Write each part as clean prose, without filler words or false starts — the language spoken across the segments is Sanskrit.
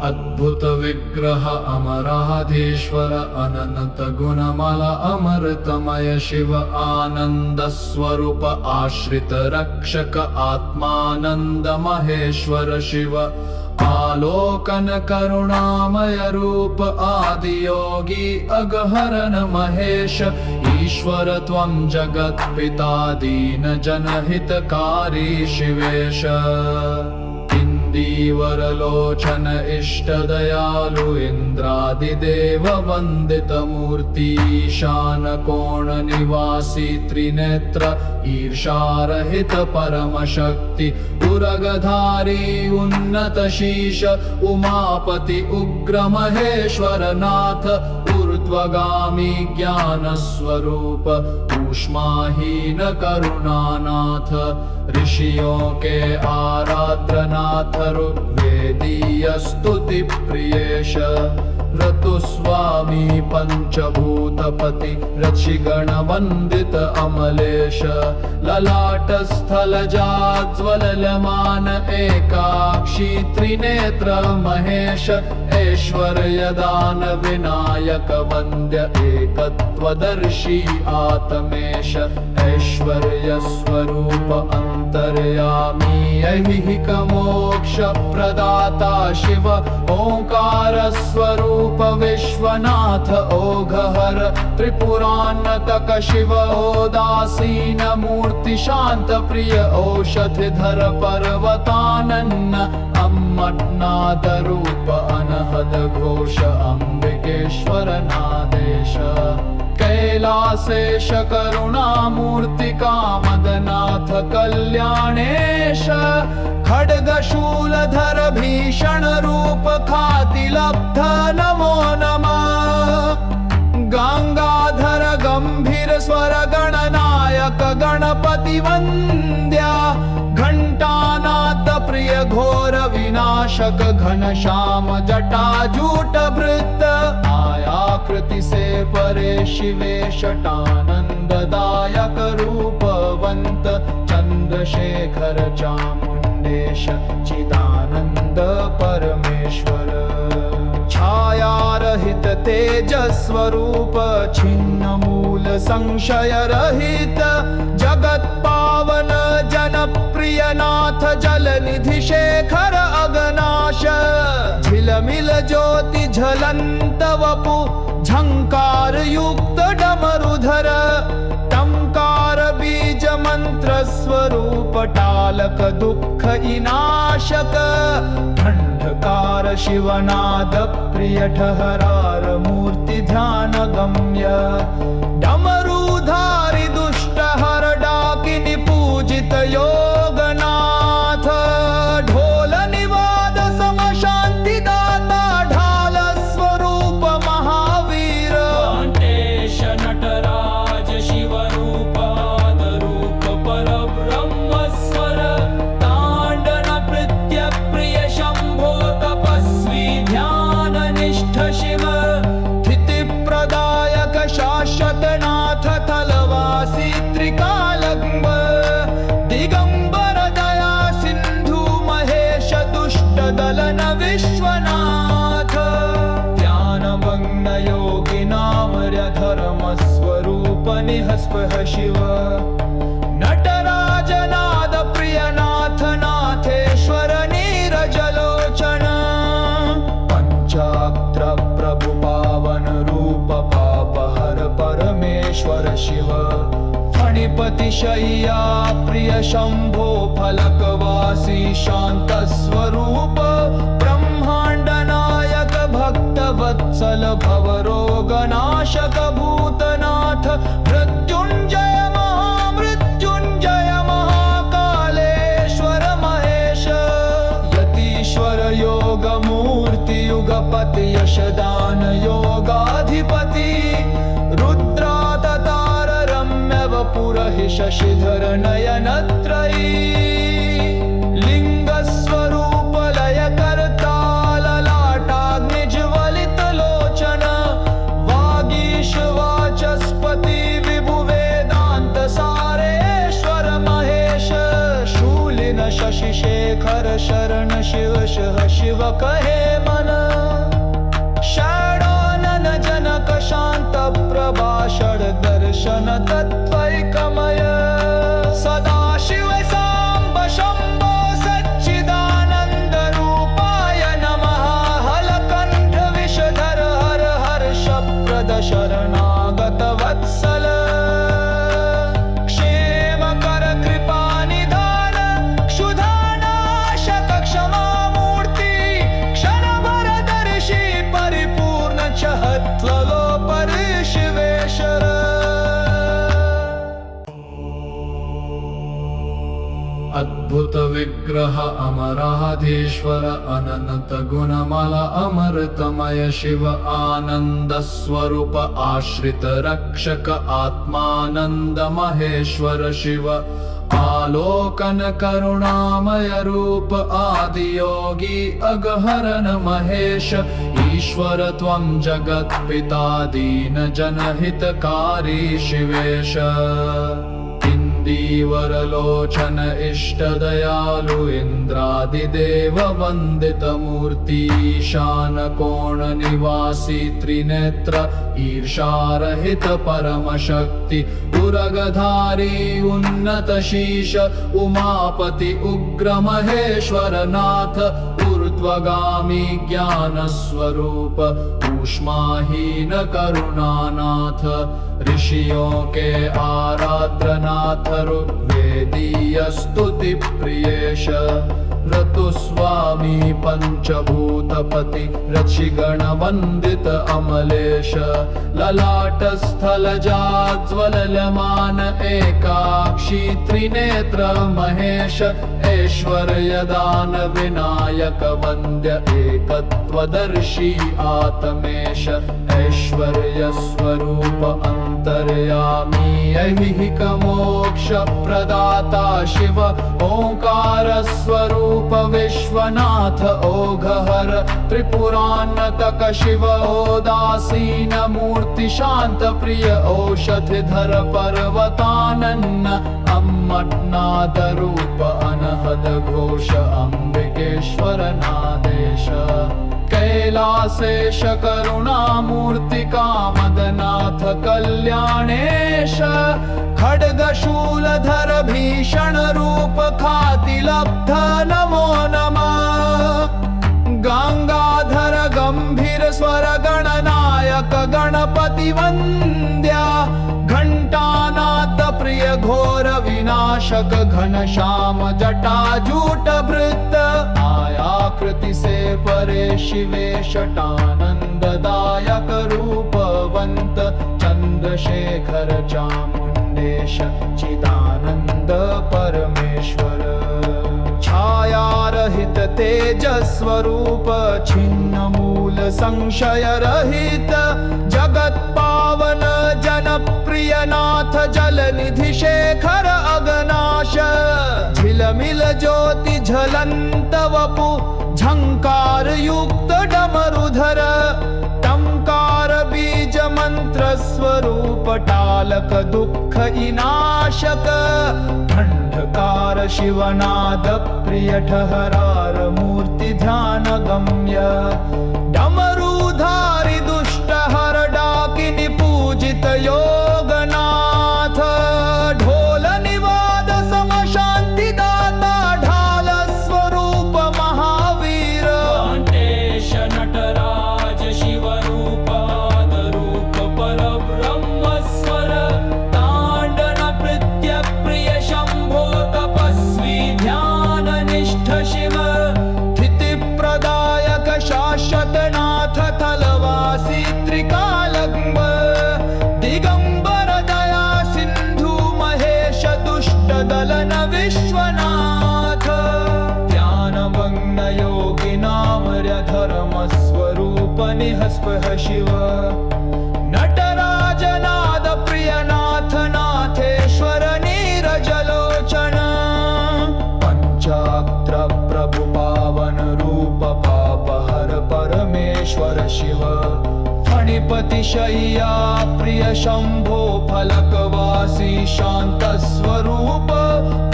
अद्भुत विग्रह अमराधीश्वर अनंत गुणमल अमृतमय शिव आनंद स्वरूप आश्रित रक्षक आत्मानंद महेश्वर शिव आलोकन करुणामय रूप आदियोगी अगहरन महेश ईश्वर त्वं जगत्पिता दीन जनहितकारी शिवेश वरलोचन इष्ट दयालु इंद्रादिदेव वंदित मूर्ति ईशान कोण निवासी त्रिनेत्र ईर्षारहित परम शक्ति उरगधारी उन्नत शीश उमापति उग्र महेश्वर नाथ ऊर्ध्वगामी ज्ञान स्वरूप ऊष्माहीन करुणानाथ ऋषियों के आराध्यनाथ ऋग्वेदीय स्तुति प्रियेश ऋतुस्वामी पंचभूतपति ऋषिगण वंदित अमलेश ललाट स्थलजाज्वलयमान एकाक्षी त्रिनेत्र महेश ऐश्वर्यदान विनायक वन्द्य एकत्वदर्शी आत्मेश ऐश्वर्य स्वरूप अंतर्यामी ऐहिक मोक्ष प्रदाता शिव ओंकार स्वरूप विश्वनाथ ओघहर त्रिपुरान्तक शिव ओदासीन मूर्ति शांत प्रिय औषधिधर पर्वतानन्न अम्मटनाद रूप अनहद घोष अंबिकेश्वर नादेश कैलासेश करुणामूर्ति कामदनाथ कल्याणेश खड्गशूलधर भीषण रूप खाति लब्ध नमो नमः गंगाधर गंभीर स्वर गणनायक गणपति वन्द्या घंटानाद प्रिय घोर विनाशक घनश्याम जटाजूट भृत आयाकृति से परे शिवेशटानंददायक रूपवंत चंद्रशेखर चामुंडेश चिदानंद परमेश्वर छायारहित तेजस्वरूप छिन्न मूल संशय रहित जगत पावन जनप्रिय नाथ जलनिधि शेखर अगनाश झिलमिल ज्योति झलंत वपु झंकार युक्त डमरुधर टंकार बीज मंत्र स्वरूप टालक दुख इनाशक खंडकार शिवनाद प्रिय ठहरार मूर्ति ध्यान गम्य डमरुधारी दुष्ट हर डाकिनी पूजित योगनाथ ढोल निवाद सम शांति दाता ढाल स्वरूप महावीर कांटेश नटराज शिव रूप आद रूप पर ब्रह्म स्वर तांडन प्रीत्य प्रिय शंभो तपस्वी ध्यान निष्ठ शिव स्थिति प्रदायक शाश्वत नाथ थलवासी त्रिकालग्म दिगंबर दया सिंधु महेश दुष्ट दलन विश्वनाथ ध्यानमग्न योगी नामर्य धर्म स्वरूप निहस्पः शिव नटराजनाद प्रियनाथ नाथेश्वर नीरजलोचन पंचात्र प्रभु पावन रूप पापहर परमेश्वर शिव फणिपति शय्या प्रिय शंभो फलकवासी शांत स्वरूप ब्रह्मांड नायक भक्त वत्सल भवरोगनाशक भूतनाथ मृत्युंजय महामृत्युंजय महाकालेश्वर महेश यतीश्वर योग मूर्ति युगपति यशदान योगाधिपति रुद्रावतार रम्य वपुरहि शशिधर नयनत्रयी लिंग स्वरूप लय कर्ता ललाटाग्निज्वलित लोचन वागीश वाचस्पति विभु वेदांत सारेश्वर महेश शूलिन शशिशेखर शरण शिव शह शिव कहे मन षडानन जनक शांत प्रभाषण दर्शन तत्त्वैकमय सदा शिव सांब शंभो सच्चिदानंद रूपाय नमः हलकंठ विषधर हर हर्षप्रद शरणागत वत्सल क्षेमकर कृपानिधान क्षुधानाशक क्षमामूर्ति क्षणभरदर्शी परिपूर्ण चहत्लोपरि शिवेश्वर अद्भुत विग्रह अमराधीश्वर अनंत गुणमल अमृतमय शिव आनंद स्वरूप आश्रित रक्षक आत्मानंद महेश्वर शिव आलोकन करुणामय रूप आदियोगी अगहरन महेश ईश्वर त्वं जगत्पिता दीन जनहितकारी शिवेश दीवरलोचन इष्ट दयालु इंद्रादिदेव वंदित मूर्ति ईशान कोण निवासी त्रिनेत्र ईर्षारहित परम शक्ति उरगधारी उन्नत शीश उमापति उग्र महेश्वर नाथ ऊर्ध्वगामी ज्ञान स्वरूप ऊष्माहीन करुणानाथ ऋषियों के आराध्यनाथ ऋग्वेदीय स्तुति प्रियेश ऋतुस्वामी पंचभूतपति ऋषिगण वंदित अमलेश ललाट स्थल जाज्वलमान एकाक्षी त्रिनेत्र महेश ऐश्वर्यदान विनायक वन्द्य एकत्वदर्शी आत्मेश ऐश्वर्य स्वरूप अंतर्यामी ऐहिक मोक्ष प्रदाता शिव ओंकार स्वरूप विश्वनाथ ओघहर त्रिपुरान्नतक शिव ओदासीन मूर्ति शांत प्रिय औषधिधर पर्वतानन्न अम्मटनाद रूप अनहद घोष अंबिकेश्वर नादेश कैलासेश करुणामूर्ति कामदनाथ कल्याणेश खड्गशूलधर भीषण रूप खाति लब्ध नमो नमः गंगाधर गंभीर स्वर गणनायक गणपति वन्द्या घंटानाद प्रिय घोर विनाशक घनश्याम जटाजूट भृत आयाकृति से परे शिवेशटानंददायक रूपवंत चंद्रशेखर चामुंडेश चिदानंद परमेश्वर छायारहित तेजस्वरूप छिन्न मूल संशय रहित जगत पावन जनप्रिय नाथ जलनिधि शेखर अगनाश झिलमिल ज्योति झलंत वपु झंकार युक्त डमरुधर टंकार बीज मंत्र स्वरूप टालक दुख इनाशक खंडकार शिवनाद प्रिय ठहरार मूर्ति ध्यान गम्य डमरुधारी दुष्ट हर डाकिनी पूजित योगनाथ ढोल निवाद सम शांति दाता ढाल स्वरूप महावीर कांटेश नटराज शिव रूपाद रूप पर ब्रह्म स्वर तांडन प्रीत्य प्रिय शंभो तपस्वी ध्यान निष्ठ शिव स्थिति प्रदायक शाश्वत नाथ थलवासी त्रिकालग्म दिगंबर दया सिंधु महेश दुष्ट दलन विश्वनाथ ध्यान भग्न योगी नामर्य धर्म स्वरूप निहस्पह शिव नटराजनाद प्रियनाथ नाथेश्वर नीरजलोचन पंचात्र प्रभु पावन रूप पापहर परमेश्वर शिव फणिपति शय्या प्रिय शंभो फलकवासी शांत स्वरूप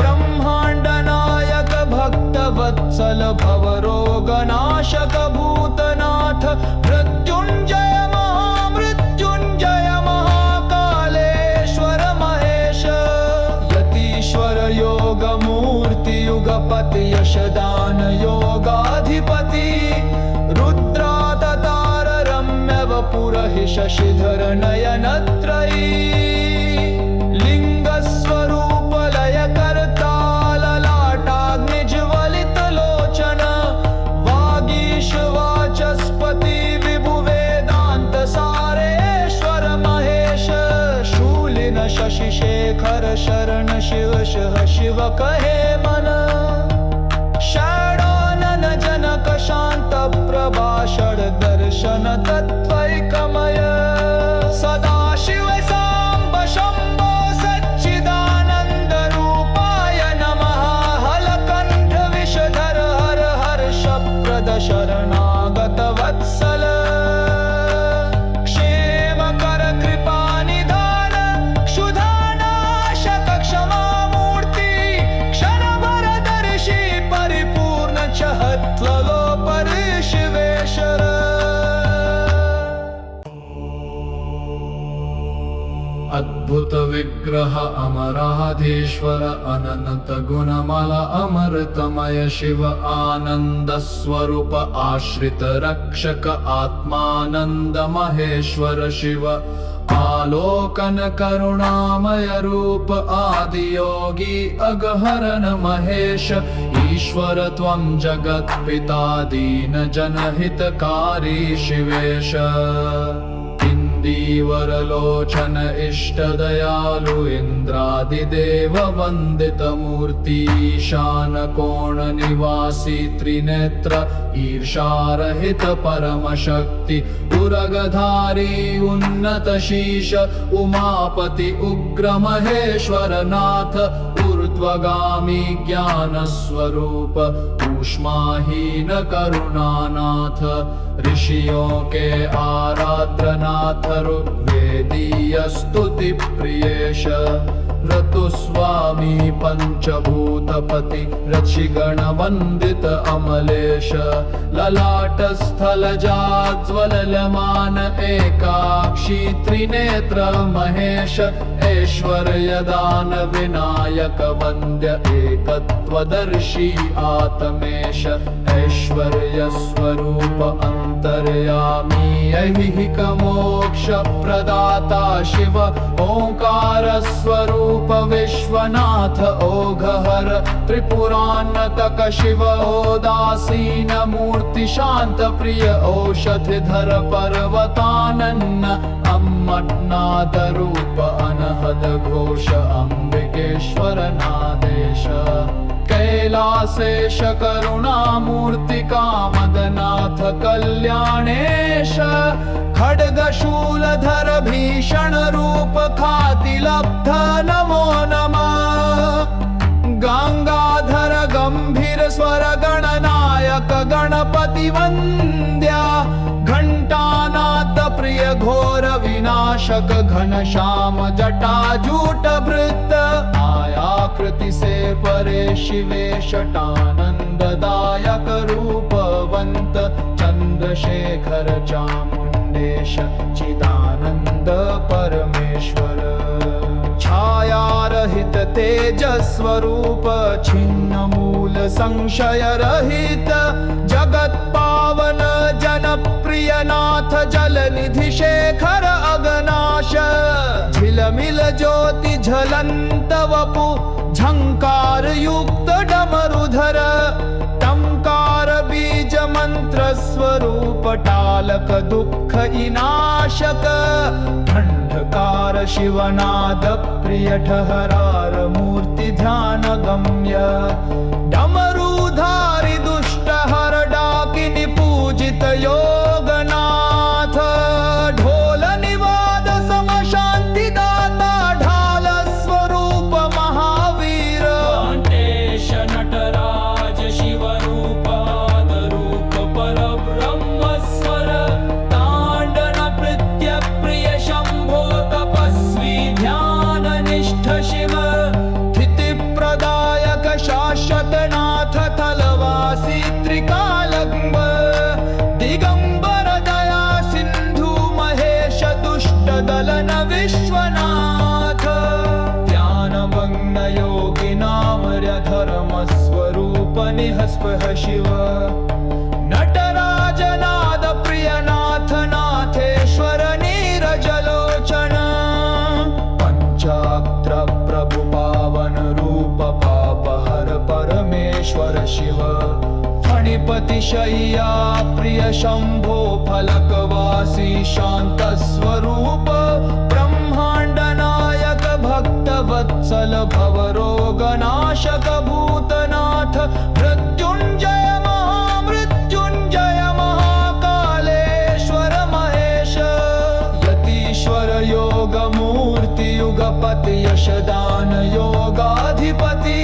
ब्रह्मांड नायक भक्त वत्स वत्सल भवरोगनाशक भूतनाथ मृत्युंजय महामृत्युंजय महाकालेश्वर महेश यतीश्वर योगमूर्ति युगपति यशदान योगाधिपति रुद्रावतार रम्य वपुरहि शशिधर नयनत्रयी लिंगस्वरूप लय कर्ता ललाटाग्निज्वलित लोचन वागीश वाचस्पति विभु वेदांत सारेश्वर महेश शूलिन शशि शेखर शरण शिव शह शिव कहे मन षडानन जनक शांत प्रभाषण दर्शन तत्वैकमय सदा शिव सांब शंभो सच्चिदानंद रूपाय नमः हलकंठ विषधर हर हर्ष प्रद शरणागत वत्सल क्षेमकर कृपा निधान क्षुधानाशक क्षमा मूर्ति क्षणभर दर्शी परिपूर्ण चहत्वलो परिशिवेश्वर अद्भुत विग्रह अमराधीश्वर अनंत गुणमल अमृतमय शिव आनंद स्वरूप आश्रित रक्षक आत्मानंद महेश्वर शिव आलोकन करुणामय रूप आदियोगी अगहरन महेश ईश्वर त्वं जगत्पिता दीन जनहितकारी शिवेश इंदीवरलोचन इष्ट दयालु इंद्रादिदेव वंदित मूर्ति ईशान कोण निवासी त्रिनेत्र ईर्षारहित परम शक्ति उरगधारी उन्नत शीश उमापति उग्र महेश्वर नाथ ऊर्ध्वगामी ज्ञान स्वरूप ऊष्माहीन करुणानाथ ऋषियों के आराध्यनाथ ऋग्वेदीय स्तुति प्रियेश ऋतुस्वामी पंचभूतपति ऋषिगण वंदित अमलेश ललाट स्थल जाज्वलमान एकाक्षी त्रिनेत्र महेश ऐश्वर्य दान विनायक वन्द्य एकत्वदर्शी आत्मेश ऐश्वर्य स्वरूप अंतर्यामी ऐहिक मोक्ष प्रदाता शिव ओंकार स्वरूप विश्वनाथ ओघहर त्रिपुरान्नतक शिव ओदासीन मूर्ति शांत प्रिय औषधिधर पर्वतानन्न अम्मटनाद रूप अनहद घोष अम्बिकेश्वर नादेश कैलासेश करुणामूर्ति कामदनाथ कल्याणेश खड्गशूलधर भीषण रूप खातिलब्ध नमो नमः गंगाधर गंभीर स्वर गणनायक गणपति वन्द्या घंटानाथ प्रिय घोर विनाशक घनश्याम जटाजूट भृत आयाकृति से परे शिवेशटानंददायक रूपवंत चंद्रशेखर चामुंडेश चिदानंद परमेश्वर छायारहित तेजस्वरूप छिन्न मूल संशय रहित जगत पावन जनप्रिय नाथ जलनिधि शेखर अगनाश झिलमिल ज्योति झलंत वपु झंकार युक्त डमरुधर टंकार बीज मंत्र स्वरूप टालक दुख इनाशक खंडकार शिवनाद प्रिय ठहरार मूर्ति ध्यान गम्य डमरुधारी दुष्ट हर डाकिनी पूजित योगनाथ ढोल निवाद सम शांति दाता ढाल स्वरूप महावीर कांटेश नटराज शिव रूप रूप पर ब्रह्म स्वर तांडन प्रीत्य प्रिय शंभो तपस्वी ध्यान निष्ठ शिव स्थिति प्रदायक शाश्वत नाथ निःस्पृह शिव नटराजनाद प्रियनाथ नाथेश्वर नीरजलोचन पंचाक्र प्रभु पावन रूप पापहर परमेश्वर शिव फणिपति शय्या प्रिय शंभो फलकवासी शांत स्वरूप ब्रह्मांड नायक भक्त वत्सल भवरोगनाशक भूतनाथ मृत्युंजय महामृत्युंजय महाकालेश्वर महेश यतीश्वर योग मूर्ति युगपति यशदान योगाधिपति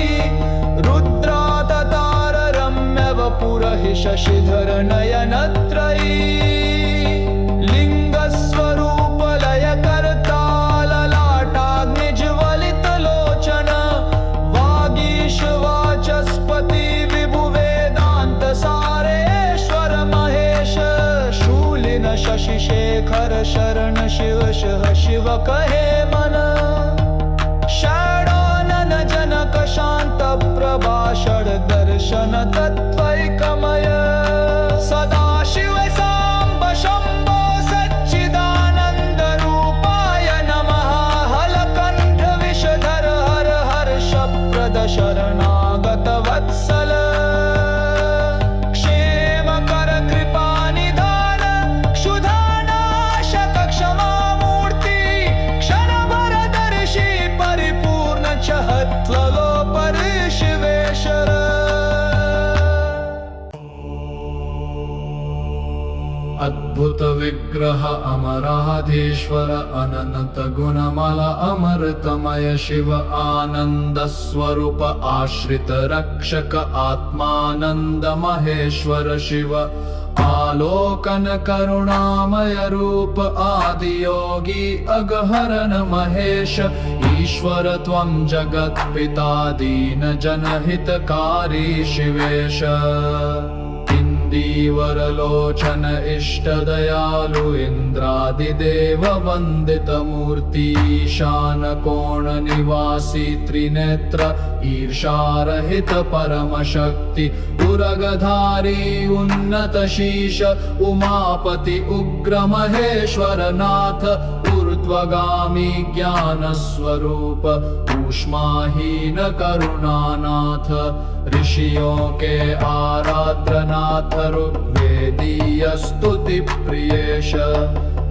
रुद्रावतार रम्य वपुरहि शशिधर नयनत्रयी लिंग स्वरूप लय कर्ता ललाटाग्निज्वलित लोचन वागीश वाचस्पति विभु वेदांत सारेश्वर महेश शूलिन शशि शेखर शरण शिव शिव कहे मन षडानन जनक शांत प्रभाषण दर्शन तत्त्वैकमय सदाशिव सांब शंभो सच्चिदानंद रूपाय नमः हलकंठ विषधर हर हर्ष प्रद शरणागत वत्सल क्षेम कर कृपा निधान क्षुधानाशक क्षमा मूर्ति क्षण भर दर्शी परिपूर्ण चहत्वलो पर शिवेश्वर अद्भुत विग्रह अमराधीश्वर अनंत गुणमल अमृतमय शिव आनंद स्वरूप आश्रित रक्षक आत्मानंद महेश्वर शिव आलोकन करुणामय रूप आदि योगी अगहरन महेश ईश्वर त्वं जगत्पिता दीन जनहितकारी शिवेश इंदीवरलोचन इष्ट दयालु इंद्रादिदेव वंदित मूर्ति ईशान कोण निवासी त्रिनेत्र ईर्षारहित परम शक्ति उरगधारी उन्नत शीश उमापति उग्र महेश्वर नाथ ऊर्ध्वगामी ज्ञान स्वरूप ऊष्माहीन करुणानाथ ऋषियों के आराध्यनाथ ऋग्वेदीय स्तुति प्रियेश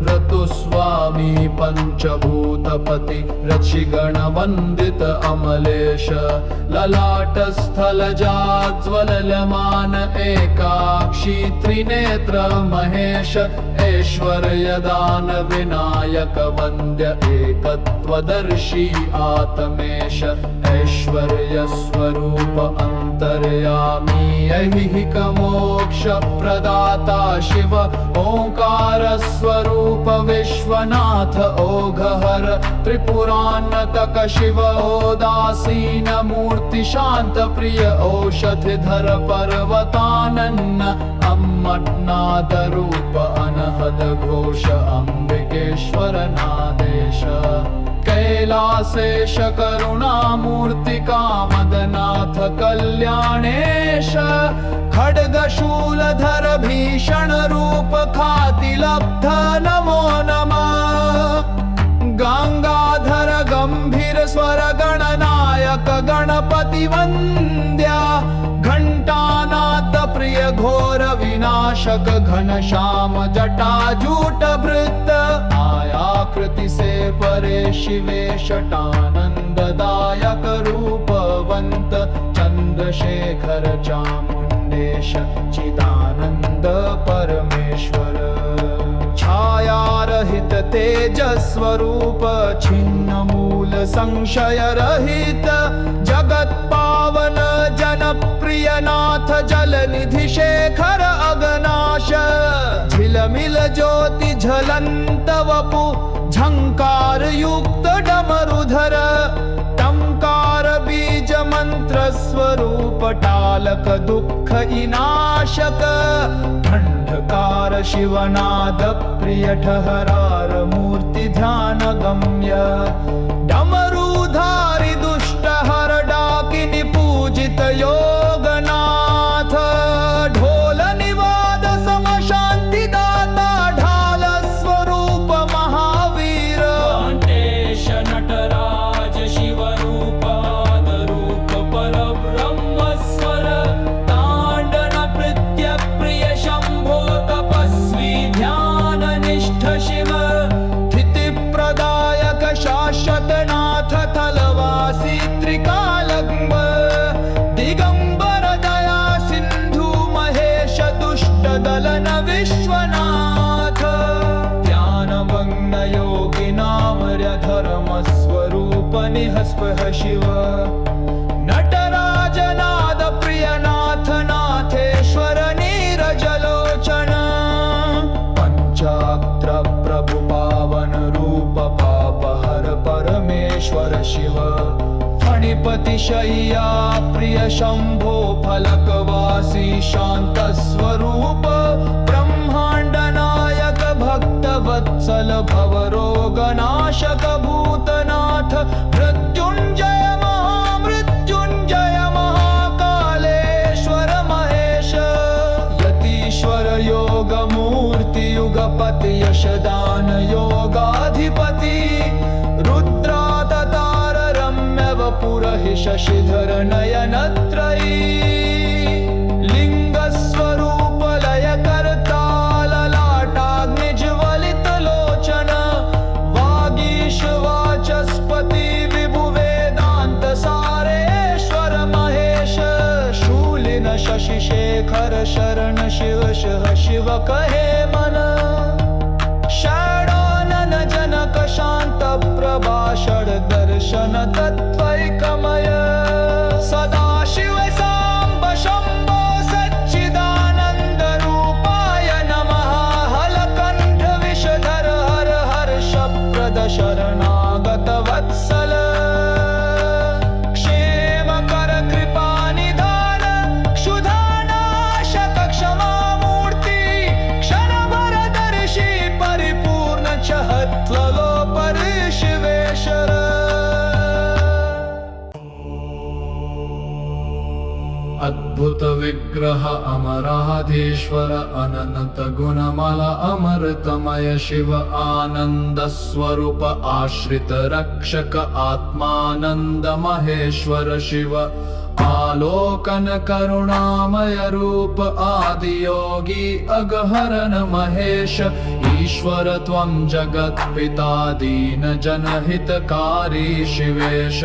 ऋतुस्वामी पंचभूतपति ऋषिगण वंदित अमलेश ललाट स्थल जाज्वलमान एकाक्षी त्रिनेत्र महेश ऐश्वर्य दान विनायक वन्द्य एकत्वदर्शी आत्मेश ऐश्वर्य स्वरूप अंतर्यामी ऐहिक मोक्ष प्रदाता शिव ओंकार स्वरूप विश्वनाथ ओघहर त्रिपुरान्नतक शिव ओदासीन मूर्ति शांत प्रिय औषधिधर पर्वतानन्न अम्मनाद रूप अनहद घोष अंबिकेश्वर नादेश कैलासेश करुणामूर्ति कामदनाथ कल्याणेश खड्गशूलधर भीषण रूप खाति लब्ध नमो नमः गंगाधर गंभीर स्वर गणनायक गणपति वन्द्या घंटानाथ प्रिय घोर विनाशक घनश्याम जटाजूट भृत आयाकृति से परे शिवेशटानंददायक रूपवंत चंद्रशेखर चामुंडेश चिदानंद परमेश्वर छाया रहित तेज स्वरूप छिन्न मूल संशय रहित जगत पावन जन प्रिय नाथ जल निधि शेखर अगनाश झिलमिल ज्योति झलंत वपु झंकार युक्त डमरुधर टंकार बीज मंत्र स्वरूप टालक दुख इनाशक खंडकार शिवनाद प्रिय ठहरार मूर्ति ध्यान गम्य डमरुधारी दुष्ट हर डाकिनी पूजित योगनाथ दलन विश्वनाथ ध्यानमग्न योगिनामर्य धर्मस्वरूप निःस्पृह शिव नटराजनाद प्रियनाथ नाथेश्वर नीरजलोचन पंचाक्षर प्रभु पावन रूप पापहर परमेश्वर शिव फणिपति शय्या प्रिय शंभो फलकवासी शांत स्वरूप ब्रह्मांड नायक भक्त वत्सल भवरोगनाशक भूतनाथ मृत्युंजय महामृत्युंजय महाकालेश्वर महेश यतीश्वर योग मूर्ति युगपति यशदान योगाधिपति रुद्रावतार रम्य वपुरहि शशिधर नयनत्रयी लिंग स्वरूप लय कर्ता ललाटाग्निज्वलित लोचन वागीश वाचस्पति विभु वेदांत सारेश्वर महेश शूलिन शशि शेखर शरण शिव शिव कहे मन षडानन जनक शांत प्रभाषण दर्शन तत्वैकमय सदा शिव सांब शंभो सच्चिदानंद रूपाय नमः हलकंठ विषधर हर हर्षप्रद शरणागत वत्सल क्षेमकर कृपा निधान क्षुधानाशक क्षमा मूर्ति क्षणभरदर्शी परिपूर्ण चहत्लो परिशिवेश्वर अद्भुत विग्रह अमराधीश्वर अनंत गुणमल अमृतमय शिव आनंद स्वरूप आश्रित रक्षक आत्मानंद महेश्वर शिव आलोकन करुणामय रूप आदियोगी अगहरन महेश ईश्वर त्वं जगत्पिता दीन जनहितकारी शिवेश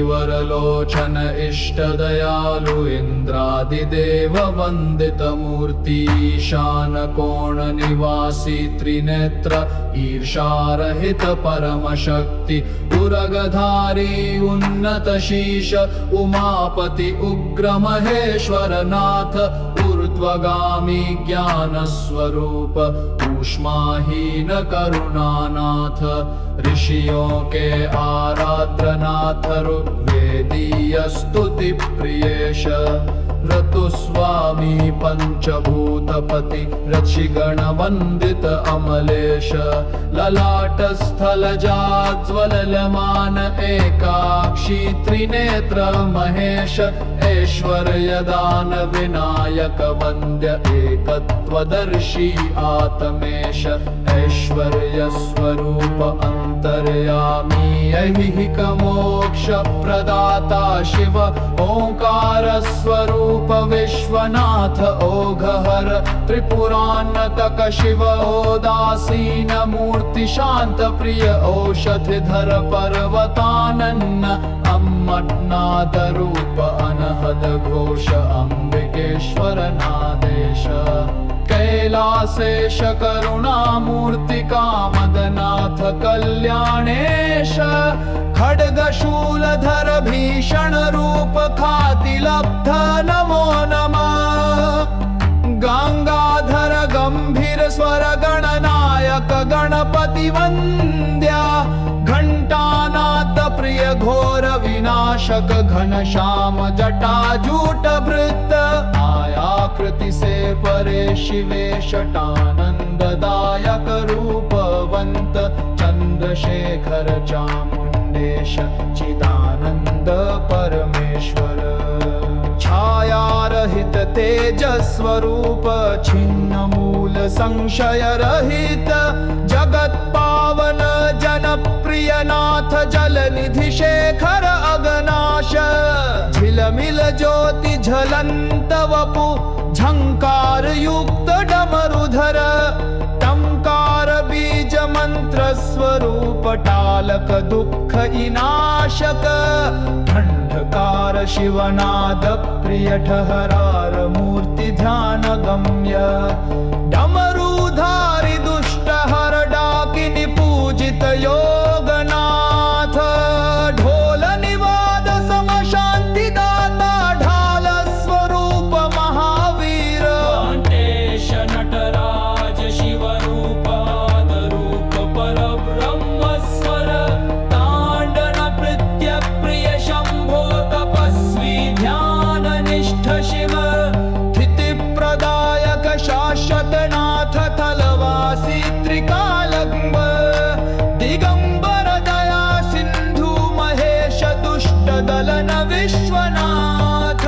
वरलोचन इष्ट दयालु इंद्रादिदेव वंदित मूर्ति ईशान कोण निवासी त्रिनेत्र ईर्षारहित परम शक्ति उरगधारी उन्नत शीश उमापति उग्र महेश्वर नाथ ऊर्ध्वगामी ज्ञान स्वरूप ऊष्माहीन करुणानाथ ऋषियों के आराध्यनाथ ऋग्वेदीय स्तुति प्रियेश ऋतुस्वामी पंचभूतपति ऋषिगण वंदित अमलेश ललाट स्थल जाज्वलमान एकाक्षी त्रिनेत्र महेश ऐश्वर्य दान विनायक वन्द्य एकत्वदर्शी आत्मेश ऐश्वर्य स्वरूप अंतर्यामी ऐहिक मोक्ष प्रदाता शिव ओंकार स्वरूप विश्वनाथ ओघहर त्रिपुरान्नतक शिव ओदासीन मूर्ति शांत प्रिय औषधिधर पर्वतानन्न अम्मटनाद रूप अनहद घोष अंबिकेश्वर नादेश कैलासेश करुणामूर्ति कामदनाथ कल्याणेश खड्गशूलधर भीषण रूप खाति लब्ध नमो नमः गंगाधर गंभीर स्वर गणनायक गणपति वन्द्या घंटानाद प्रिय घोर विनाशक घनश्याम जटाजूट वृत्त आयाकृति से परे शिवे शटानंददायक रूपवंत चंद्रशेखर चामुंडेश चिदानंद परमेश्वर छायारहित तेजस्वरूप छिन्न मूल संशय रहित जगत पावन जनप्रिय नाथ जलनिधि शेखर अगनाश झिलमिल ज्योति झलंत वपु झंकार युक्त डमरुधर टंकार बीज मंत्र स्वरूप टालक दुख इनाशक खंडकार शिवनाद प्रिय ठहरार मूर्तिधर ध्यानगम्य डमरुधारि दुष्टहर डाकिनी पूजित योगनाथ ढोल निवाद सम शांतिदाता ढाल स्वरूप महावीर कांटेश नटराज शिवरूप आदरूप परब्रह्मस्वर तांडन प्रीत्य प्रिय शंभो तपस्वी ध्याननिष्ठ शिव स्थितिप्रदायक शाश्वतनाथ थलवासी त्रिकालग्न दिगंबर दया सिंधु महेश दुष्ट दलन विश्वनाथ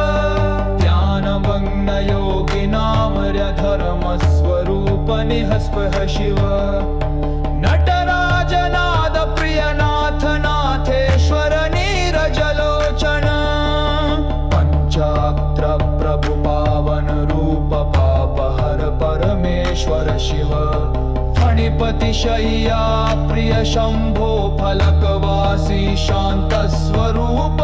ध्यानमग्न योगी नामर्य धर्म स्वरूप निःस्पृह शिव नटराजनाद प्रियनाथ नाथेश्वर नीरजलोचन पंचात्र प्रभु पावन रूप पापहर परमेश्वर शिव फणिपति शय्या प्रिय शंभो फलकवासी शांत स्वरूप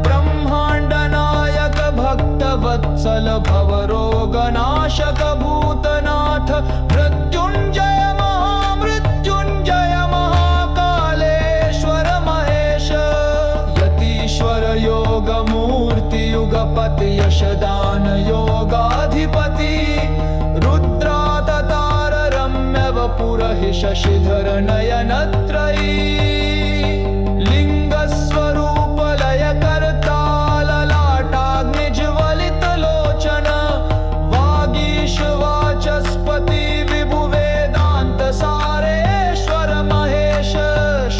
ब्रह्मांड नायक भक्त वत्सल भवरोगनाशक भूतनाथ मृत्युंजय महामृत्युंजय महाकालेश्वर महेश यतीश्वर योग मूर्ति युगपति यशदान योगाधिपति रुद्रावतार रम्य वपुरहि शशिधर नयनत्रयी लिंग स्वरूप लय कर्ता ललाटाग्निज्वलित लोचन वागीश वाचस्पति विभु वेदांत सारेश्वर महेश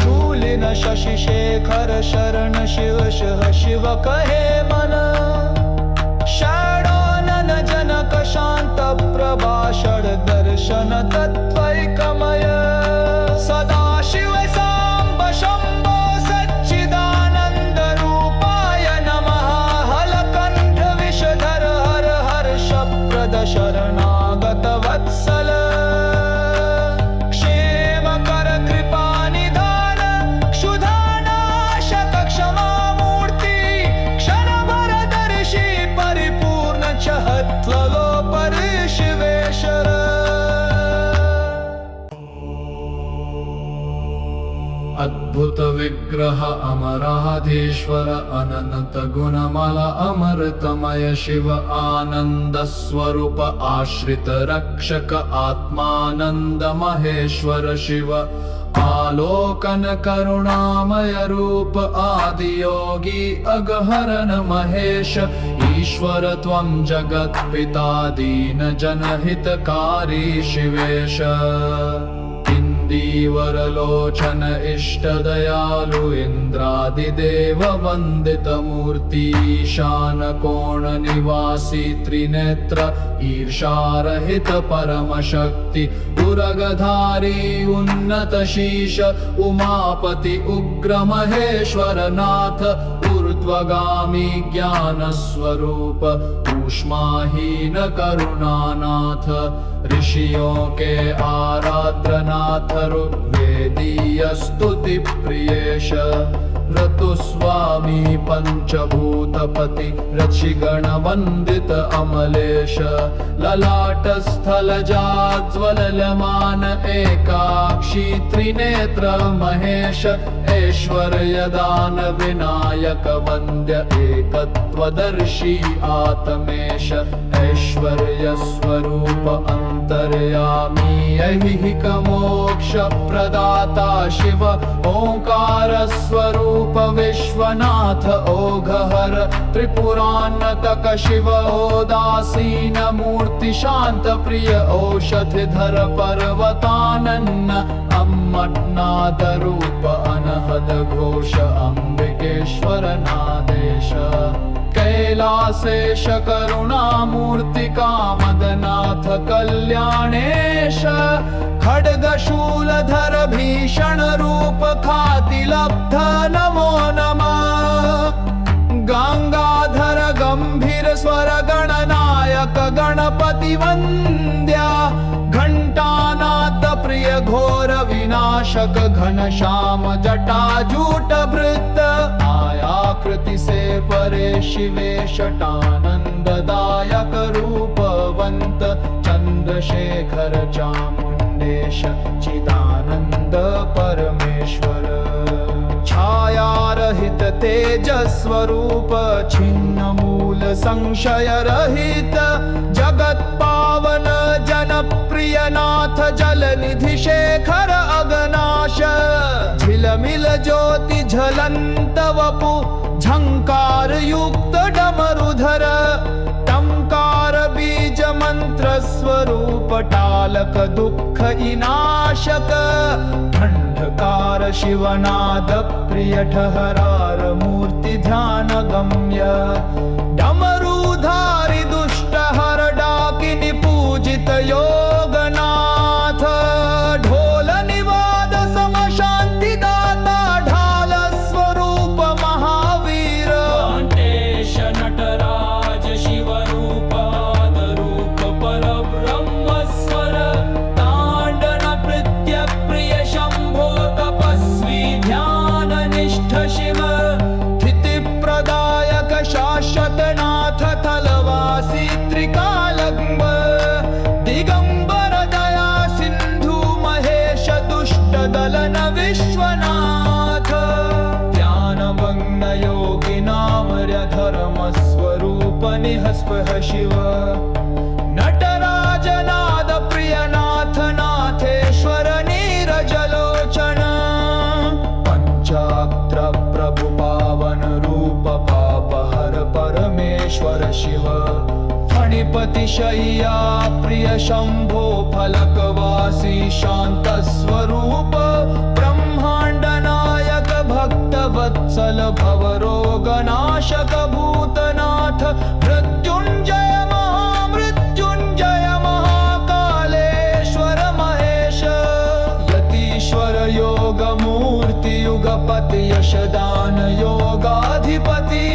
शूलिन शशि शेखर शरण शिव शह शिव कहे मन षडानन जनक शांत प्रभाषण दर्शन तत्वैकमय सदा शिव सांब शंभो सच्चिदानंद रूपाय नमः हलकंठ विषधर हर हर्षप्रद शरणागत वत्सल क्षेमकर कृपानिधान क्षुधानाशक क्षमामूर्ति क्षणभरदर्शी परिपूर्ण चहत्लो परिशिवेशर अद्भुत विग्रह अमराधीश्वर अनंत गुणमल अमृतमय शिव आनंद स्वरूप आश्रित रक्षक आत्मानंद महेश्वर शिव आलोकन करुणामय रूप आदियोगी अगहरन महेश ईश्वर त्वं जगत्पिता दीन जनहितकारी शिवेश इंदीवरलोचन इष्ट दयालु इंद्रादिदेव वंदित मूर्ति ईशान कोण निवासी त्रिनेत्र ईर्षारहित परम शक्ति उरगधारी उन्नत शीश उमापति उग्र महेश्वर नाथ ऊर्ध्वगामी ज्ञान स्वरूप ऊष्माहीन करुणानाथ ऋषियों के आराध्य नाथ ऋग्वेदीय स्तुति प्रियेश ऋतुस्वामी पंचभूतपति ऋषिगण वंदित अमलेश ललाट स्थलजाज्वलमान एकाक्षी त्रिनेत्र महेश ऐश्वर्यदान विनायक वन्द्य एकत्वदर्शी आत्मेश ऐश्वर्य स्वरूप अंतर्यामी ऐहिक मोक्ष प्रदाता शिव ओंकार स्वरूप विश्वनाथ ओघहर त्रिपुरान्नतक शिव ओदासीन मूर्ति शांत प्रिय औषधिधर पर्वतानन्न अम्मट्नाद रूप अनहद घोष अंबिकेश्वर नादेश कैलासेश करुणामूर्ति कामदनाथ कल्याणेश खड्गशूलधर भीषण रूप खाति लब्ध नमो नमः गंगाधर गंभीर स्वर गणनायक गणपति वन्द्या घंटानाद प्रिय घोर विनाशक घनश्याम जटाजूट भृत आयाकृति से परे शिवे शटानंददायक रूप भगवन्त चन्द्रशेखर चामुण्डेश चिदानन्द परमेश्वर छायारहित तेजस्वरूप छिन्न मूल संशय रहित जगत पावन जनप्रिय नाथ जलनिधि शेखर अगनाश झिलमिल ज्योति झलंत वपु झंकार युक्त डमरुधर टंकार बीज मंत्र स्वरूप टालक दुख इनाशक खंडकार शिवनाद प्रिय ठहरार मूर्ति ध्यान गम्य डमरुधारी दुष्ट हर डाकिनी पूजित योगनाथ ढोल निवाद सम शांति दाता ढाल स्वरूप महावीर कांतेश नटराज शिवरूप आदरूप परब्रह्मस्वर तांडन प्रीत्य प्रिय शंभो तपस्वी ध्यान निष्ठ शिव स्थिति प्रदायक शाश्वत नाथ थलवासी त्रिकालग्न दिगंबर दया सिंधु महेश दुष्ट दलन विश्वनाथ ध्यानमग्न योगी नामर्य धर्म स्वरूप निहस्पः शिव नटराजनाद प्रियनाथ नाथेश्वर नीरजलोचन पंचात्र प्रभु पावन रूप पापहर परमेश्वर शिव फणिपति शय्या प्रिय शंभो फलकवासी शांत स्वरूप ब्रह्मांड नायक भक्त वत्सल भवरोगनाशक भूतनाथ मृत्युंजय महामृत्युंजय महाकालेश्वर महेश यतीश्वर योग मूर्ति युगपति यशदान योगाधिपति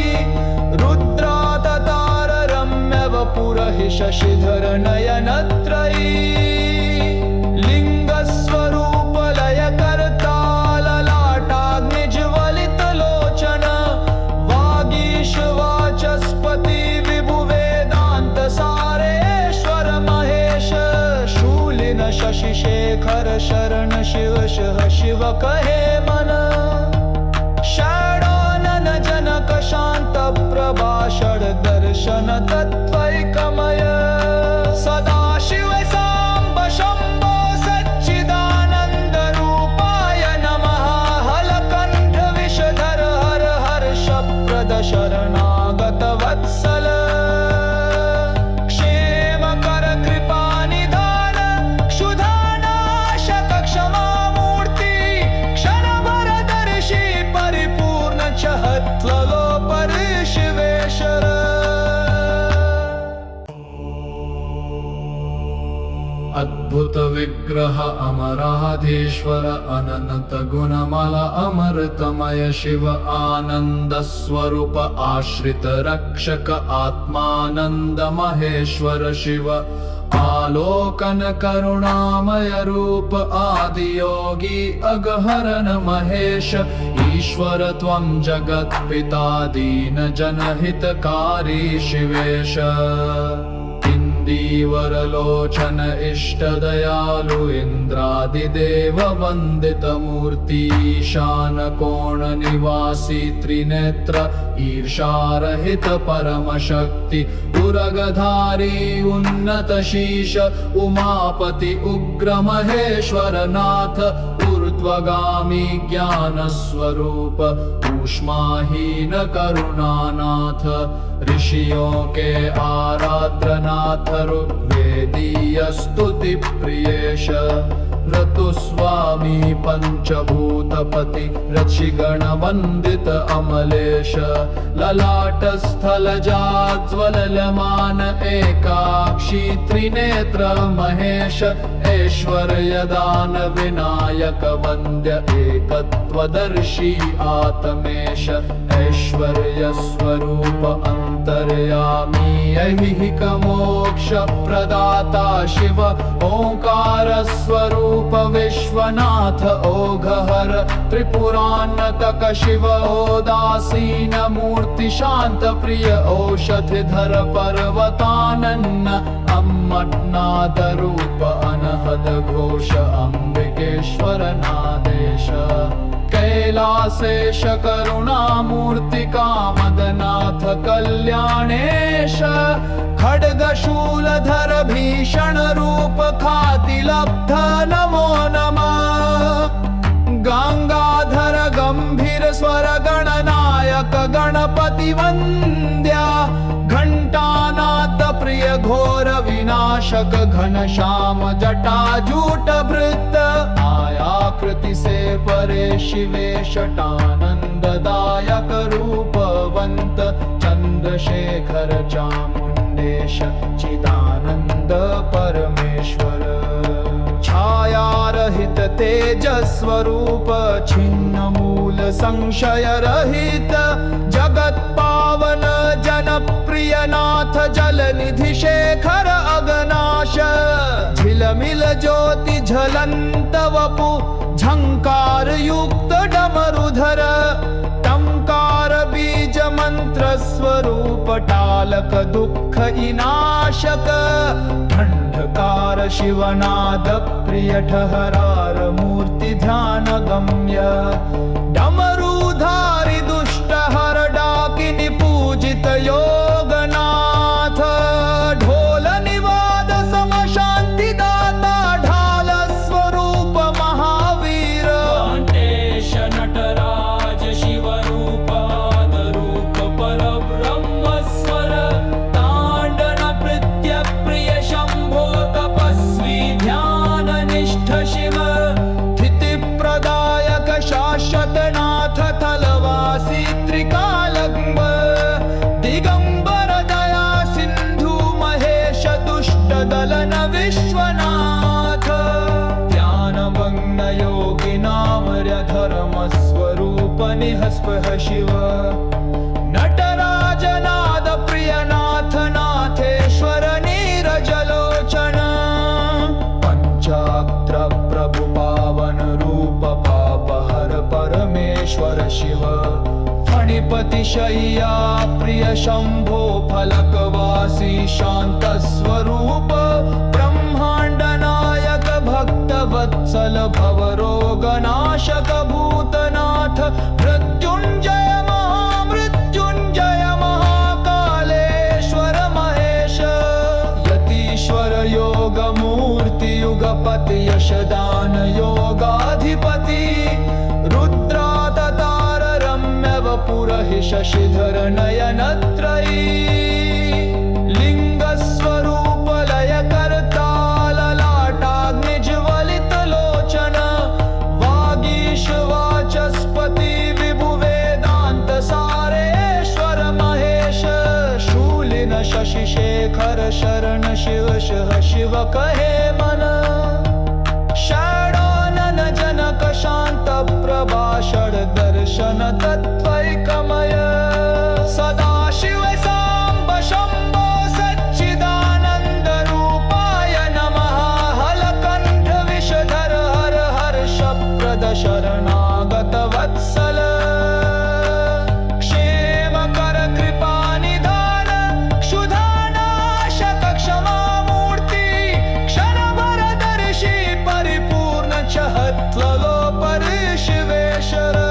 रुद्रावतार रम्य वपुरहि शशिधर नयनत्रयी लिंग स्वरूप लय कर्ता ललाटाग्निज्वलित लोचन वागीश वाचस्पति विभु वेदांत सारेश्वर महेश शूलिन शशि शेखर शरण शिव शह शिव कहे मन षडानन जनक शांत प्रभाषण दर्शन तत्त्वैकमय सदा शिव सांब शंभो सच्चिदानंद रूपाय नमः हलकंठ विषधर हर हर्ष प्रद शरणागत वत्सल क्षेमकर कृपा निधान क्षुधानाशक क्षमा मूर्ति क्षणभर दर्शी परिपूर्ण चहत्लो पर शिवेश्वर अद्भुत विग्रह अमराधीश्वर अनंत गुणमल अमृतमय शिव आनंद स्वरूप आश्रित रक्षक आत्मानंद महेश्वर शिव आलोकन करुणामय रूप आदि योगी अगहरन महेश ईश्वर त्वं जगत्पिता दीन जनहितकारी शिवेश दीवरलोचन इष्ट दयालु इंद्रादिदेव वंदित मूर्ति ईशान कोण निवासी त्रिनेत्र ईर्षारहित परम शक्ति उरगधारी उन्नत शीश उमापति उग्र महेश्वर नाथ ऊर्ध्वगामी ज्ञान स्वरूप ऊष्माहीन करुणानाथ ऋषियों के आराध्यनाथ ऋग्वेदीय स्तुति प्रियेश ऋतुस्वामी पंचभूतपति ऋषिगण वंदित अमलेश ललाट स्थल जाज्वलमान एकाक्षी त्रिनेत्र महेश ऐश्वर्य दान विनायक वन्द्य एकत्वदर्शी आत्मेश ऐश्वर्य स्वरूप अंतर्यामी ऐहिक मोक्ष प्रदाता शिव ओंकार स्वरूप विश्वनाथ ओघहर त्रिपुरान्नतक शिव ओदासीन मूर्ति शांत प्रिय औषधिधर पर्वतानन्न अम्म मट्नादरूप अनहद घोष अम्बिकेश्वर नादेश कैलासेश करुणामूर्ति कामदनाथ कल्याणेश खड्गशूलधर भीषण रूप खाति लब्ध नमो नमः गंगाधर गंभीर स्वर गणनायक गणपति वंद्या घंटानाद प्रिय घोर विनाशक घनश्याम जटाजूट भृत आयाकृति से परे शिवेशटानंददायक रूपवंत चंद्रशेखर चामुंडेश चिदानंद परमेश्वर छायारहित तेजस्वरूप छिन्न मूल संशय रहित जगत पावन जनप्रिय नाथ जलनिधि शेखर अगनाश झिलमिल ज्योति झलंत वपु झंकार युक्त डमरुधर टंकार बीज मंत्र स्वरूप टालक दुख इनाशक खंडकार शिवनाद प्रिय ठहरार मूर्ति ध्यान गम्य डमरुधारि दुष्ट हर डाकिनी पूजित योगनाथ ढोल निवाद सम शांति दाता ढाल स्वरूप महावीर कांटेश नटराज शिव रूप रूप परब्रह्म स्वर तांडन प्रत्य प्रिय शंभो तपस्वी ध्यान निष्ठ शिव स्थिति प्रदायक शाश्वत नाथ थलवासी त्रिकालग्म दिगंबर दया सिंधु महेश दुष्ट दलन विश्वनाथ ध्यानमग्न योगी नामर्य धर्म स्वरूप निहस्पः शिव नटराजनाद प्रियनाथ नाथेश्वर नीरजलोचन पंचात्र प्रभु पावन रूप पापहर परमेश्वर शिव फणिपति शय्या प्रिय शंभो फलकवासी शांत स्वरूप ब्रह्मांड नायक भक्त वत्सल भवरोगनाशक भूतनाथ मृत्युंजय महामृत्युंजय महाकालेश्वर महेश यतीश्वर योग मूर्ति युगपति यशदान योगाधिपति रुद्रावतार रम्य वपुरहि शशिधर नयनत्रयी लिंग स्वरूप लय कर्ता ललाटाग्निज्वलित लोचन वागीश वाचस्पति विभु वेदांत सारेश्वर महेश शूलिन शशि शेखर शरण शिव शह शिव कहे मन षडानन जनक शांत प्रभाषण दर्शन तत्त्वैकमय सदा शिव सांब शंभो सच्चिदानंद रूपाय नमः हलकंठ विषधर हर हर्षप्रद शरणागत वत्सल क्षेमकर कृपानिधान क्षुधानाशक क्षमामूर्ति क्षणभरदर्शी परिपूर्ण चहत्लोपर शिवेश्वर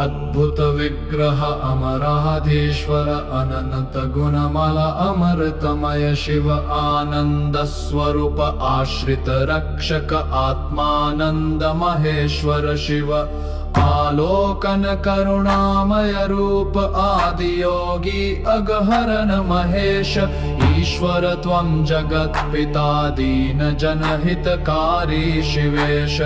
अद्भुत विग्रह अमराधीश्वर अनंत गुणमल अमृतमय शिव आनंद स्वरूप आश्रित रक्षक आत्मानंद महेश्वर शिव आलोकन करुणामय रूप आदि योगी अगहरन महेश ईश्वर त्वं जगत्पिता दीन जनहितकारी शिवेश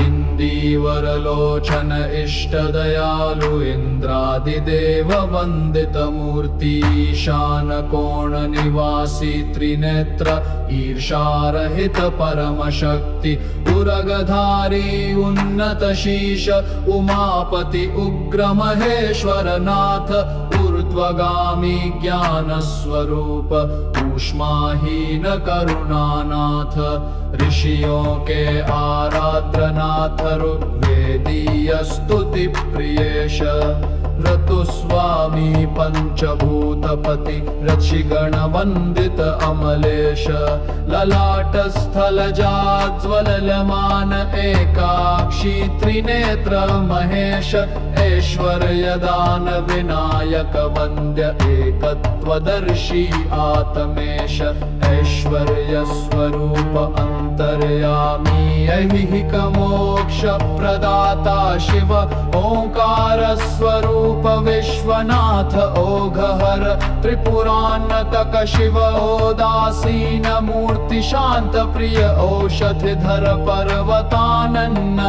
इंदीवरलोचन इष्ट दयालु इंद्रादिदेव वंदित मूर्ति ईशान कोण निवासी त्रिनेत्र ईर्षारहित परम शक्ति उरगधारी उन्नत शीश उमापति उग्र महेश्वर नाथ ऊर्ध्वगामी ज्ञान स्वरूप ऊष्माहीन करुणानाथ ऋषियों के आराध्य नाथ ऋग्वेदीय स्तुति प्रियेश ऋतुस्वामी पंचभूतपति ऋषिगणवन्दित अमलेश ललाटस्थलजाज्वलयमान एकाक्षी त्रिनेत्र महेश ऐश्वर्यदान विनायक वन्द्य एकत्वदर्शी आत्मेश ऐश्वर्य स्वरूप अंतर्यामी ऐहिक मोक्ष प्रदाता शिव ओंकार स्वरूप विश्वनाथ ओघहर त्रिपुरान्नतक शिव ओदासीन मूर्ति शांत प्रिय औषधिधर पर्वतानन्न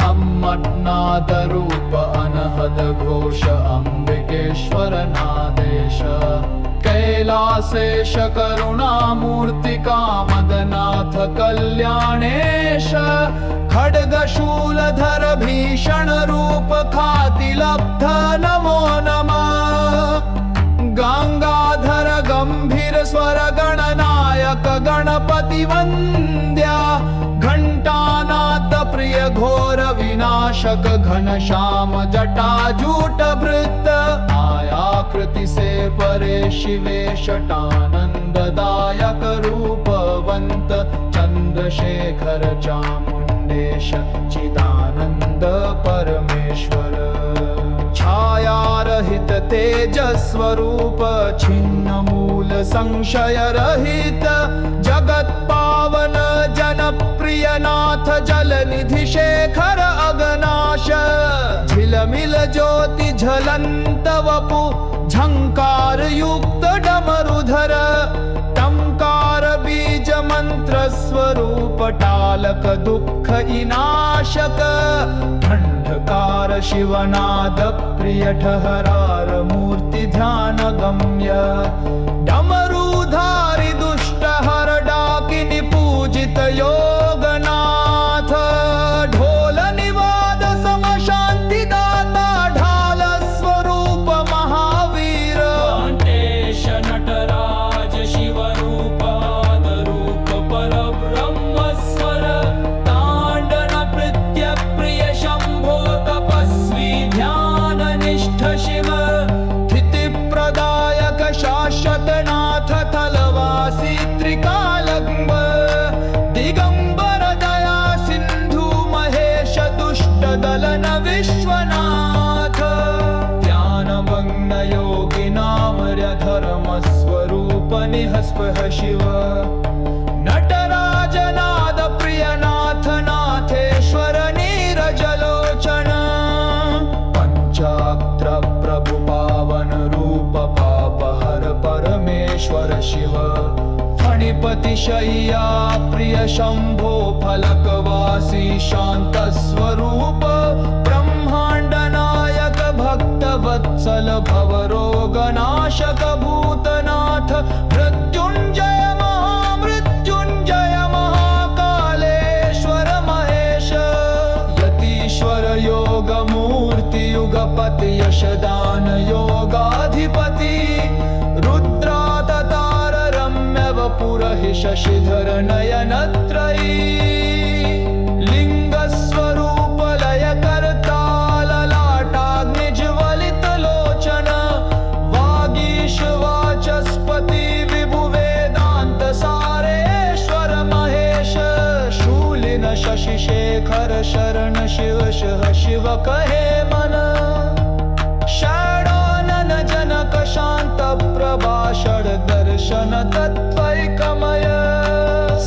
अम्मटनाद रूप अनहद घोष अंबिकेश्वर नादेश कैलासेश करुणामूर्ति कामदनाथ कल्याणेश खड्गशूलधर भीषण रूप खातिलब्ध नमो नमः गंगाधर गंभीर स्वर गणनायक गणपति वन्द्या घंटानाथ प्रिय घोर विनाशक घनश्याम जटाजूट भृत आयाकृति से परे शिवे शटानंददायक रूपवंत चंद्रशेखर चामुंडेश चिदानंद परमेश्वर छायारहित तेजस्वरूप छिन्न मूल संशय रहित जगत पावन जनप्रिय नाथ जलनिधि शेखर अगनाश झिलमिल ज्योति झलंत वपु झंकार युक्त डमरुधर टंकार बीज मंत्र स्वरूप टालक दुख इनाशक खंडकार शिवनाद प्रिय ठहरार मूर्ति ध्यान गम्य डमरुधारि दुष्ट हर डाकिनी पूजित योगनाथ ढोल निवाद सम शांति दाता ढाल स्वरूप महावीर कांटेश नटराज शिव रूप रूप पर ब्रह्म स्वर तांडन प्रीत्य प्रिय शंभो तपस्वी ध्यान निष्ठ शिव स्थिति प्रदायक शाश्वत नाथ थलवासी त्रिकालंब दिगंबर दया सिंधु महेश दुष्ट दलन विश्वनाथ ध्यानमग्न योगी नामर्य धर्म स्वरूप निहस्पः शिव नटराजनाद प्रियनाथ नाथेश्वर नीरजलोचन पंचाक्र प्रभु पावन रूप पापहर परमेश्वर शिव फणिपति शय्या प्रिय शंभो फलकवासी शांत स्वरूप ब्रह्मांड नायक भक्त वत्सल भवरोगनाशक भूतनाथ मृत्युंजय महामृत्युंजय महाकालेश्वर महेश यतीश्वर योग मूर्ति युगपति यशदान योगाधिपति रुद्रावतार रम्य वपुरहि शशिधर नयनत्रयी लिंग स्वरूप लय कर्ता ललाटाग्निज्वलित लोचन वागीश वाचस्पति विभु वेदांत सारेश्वर महेश शूलिन शशि शेखर शरण शिव शिव कहे मन षडानन जनक शांत प्रभाषण दर्शन तत्त्वैकमय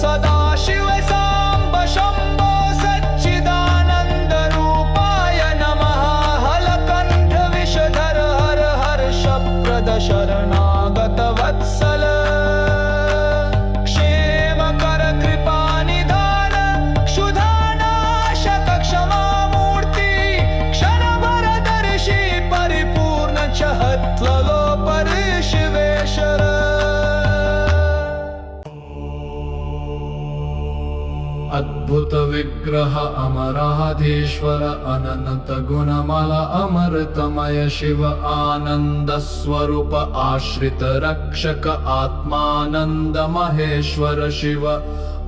सदाशिव सांब शंभो सच्चिदानंद रूपाय नमः हलकंठ विषधर हर हर्षप्रद शरणागत वत्सल क्षेमकर कृपा निधान क्षुधानाशक क्षमा मूर्ति क्षणभर दर्शी परिपूर्ण चहत्वलो पर शिवेश्वर अद्भुत विग्रह अमराधीश्वर अनंत गुणमल अमृतमय शिव आनंद स्वरूप आश्रित रक्षक आत्मानंद महेश्वर शिव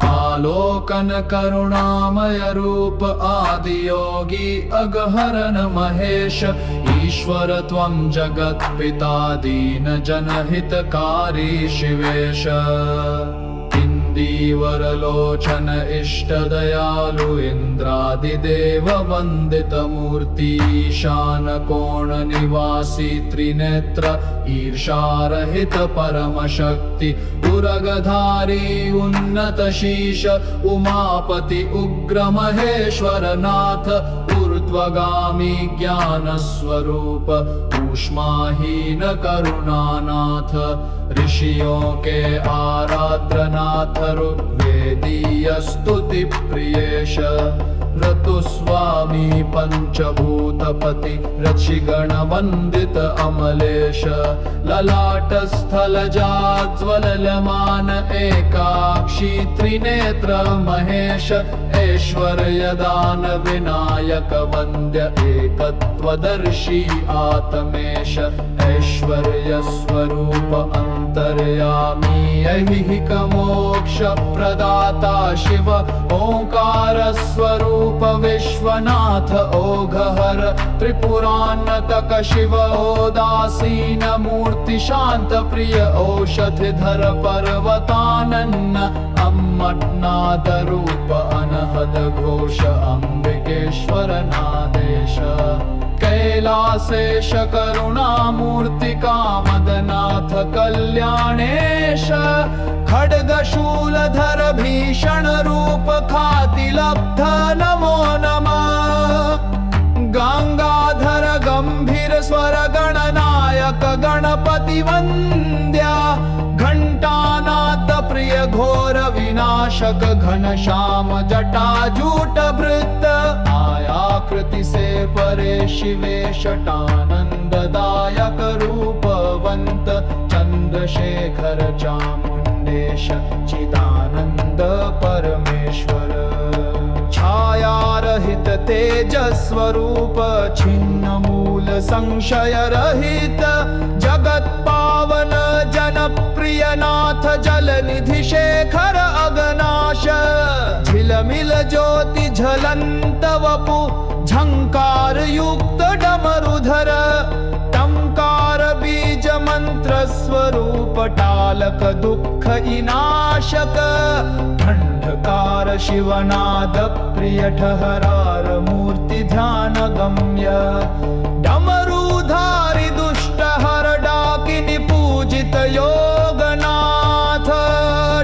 आलोकन करुणामय रूप आदियोगी अगहरन महेश ईश्वर त्वं जगत्पिता दीन जनहितकारी शिवेश इंदीवरलोचन इष्टदयालु इंद्रादिदेव वंदितमूर्ति ईशान कोण निवासी त्रिनेत्र ईर्षारहित परमशक्ति उरगधारी उन्नत शीश उमापति उग्र महेश्वरनाथ ऊर्ध्वगामी ज्ञान स्वरूप ऊष्माहीन करुणानाथ ऋषियों के आराध्यनाथ ऋग्वेदीय स्तुति प्रियेश ऋतुस्वामी पंचभूतपति ऋषिगण वंदित अमलेश ललाट स्थलजाज्वलमान एकाक्षी त्रिनेत्र महेश ऐश्वर्यदान विनायक वन्द्य एकत्वदर्शी आत्मेश ऐश्वर्य स्वरूप अंतर्यामी ऐहिक मोक्ष प्रदाता शिव ओंकार स्वरूप विश्वनाथ ओघहर त्रिपुरान्नतक शिव ओदासीन मूर्ति शांत प्रिय औषधिधर पर्वतानन्न अम्मनाद रूप अनहद घोष अंबिकेश्वर नादेश कैलासेश करुणामूर्ति कामदनाथ कल्याणेश खड्गशूलधर भीषण रूप खाति लब्ध नमो नमः गंगाधर गंभीर स्वर गणनायक गणपति वन्द्या घंटानाथ प्रिय घोर विनाशक घनश्याम जटाजूट भृत आयाकृति से परे शिवे शटानंददायक रूपवंत चंद्रशेखर चामुंडेश चिदानंद परमेश्वर छायारहित तेजस्वरूप छिन्न मूल संशय रहित जगत पावन जनप्रिय नाथ जलनिधि शेखर अगनाश झिलमिल ज्योति झलंत वपु झंकार युक्त डमरुधर टंकार बीज मंत्र स्वरूप टालक दुख इनाशक खंडकार शिवनाद प्रिय ठहरार मूर्ति ध्यान गम्य डमरुधारी दुष्ट हर डाकिनी पूजित योगनाथ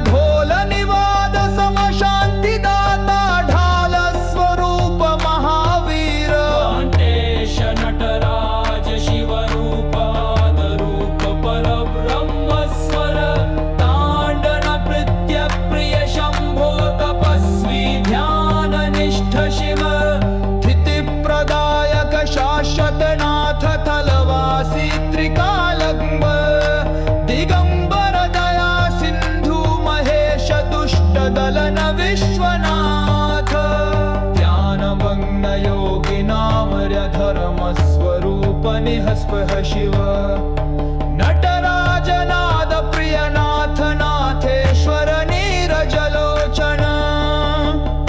ढोल निवाद सम शांति दाता ढाल स्वरूप महावीर कांटेश नटराज शिव रूप रूप पर ब्रह्म स्वर तांडन प्रीत्य प्रिय शंभो तपस्वी ध्यान निष्ठ शिव स्थिति प्रदायक शाश्वत नाथ थलवासी त्रिकालंब दिगंबर दया सिंधु महेश दुष्ट दलन विश्वनाथ ध्यान मग्न योगी नामर्य धर्म स्वरूप निहस्पह शिव नटराजनाद प्रियनाथ नाथेश्वर नीरजलोचन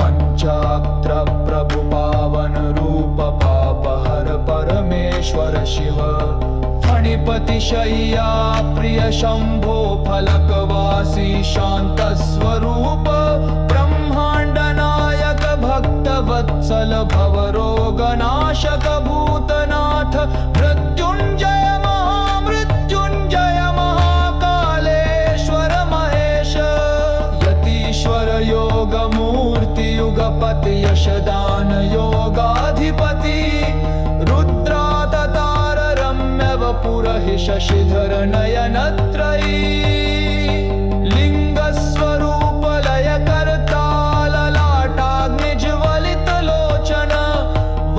पंचाक्र प्रभु पावन रूप पापहर परमेश्वर शिव फणिपति शय्या प्रिय शंभो फलकवासी शांत स्वरूप ब्रह्मांड नायक भक्त वत्सल भवरोगनाशक भूतनाथ मृत्युंजय महाकालेश्वर महेश यतीश्वर योग मूर्ति युगपति यशदान योगाधिपति रुद्रावतार रम्य वपुरहि शशिधर नयनत्रयी लिंग स्वरूप लय कर्ता ललाटाग्निज्वलित लोचन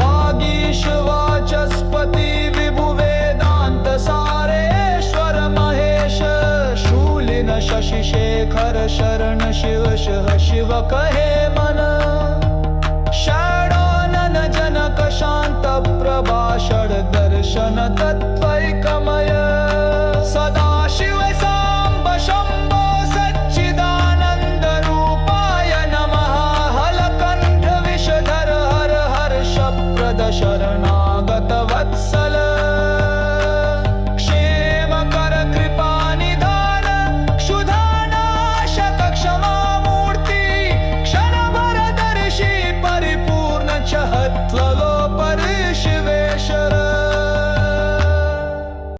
वागीश वाचस्पति विभु वेदांत सारेश्वर महेश शूलिन शशि शेखर शरण शिव शिव कहे मन षडानन जनक शांत प्रभाषण दर्शन तत्